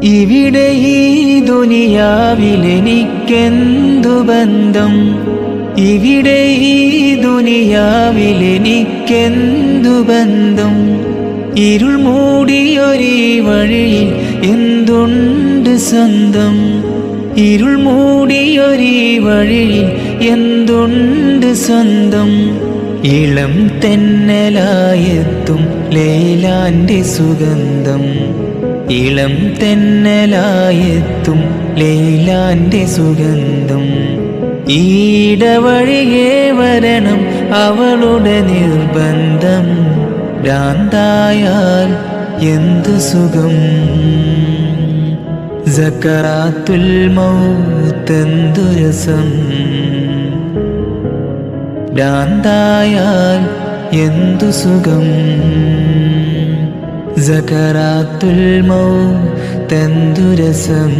ഇവിടെ ഈ ദുനിയാവിലെനിക്കെന്തു ബന്ധം, ഇവിടെ ഈ ദുനിയാവിലെനിക്കെന്തു ബന്ധം. ഇരുൾ മൂടിയൊരീ വഴിയിൽ എന്തുണ്ട് സ്വന്തം, ഇരുൾ മൂടിയൊരീ വഴിയിൽ എന്തുണ്ട് സ്വന്തം. ഇളം തെന്നലായെത്തും ലൈലാന്റെ സുഗന്ധം, ഇളം തെന്നലായെത്തും ലൈലാന്റെ സുഗന്ധം. ഈടവഴിയേ വരണം അവളുടെ നിർബന്ധം, ഭ്രാന്തായാൽ എന്തു സുഖം. സക്കറാത്തുൽ മൗത്തെന്തു രസം, ഭ്രാന്തായാൽ എന്തു സുഖം. സക്കറാത്തുൽ മൗത്തെന്തു രസം.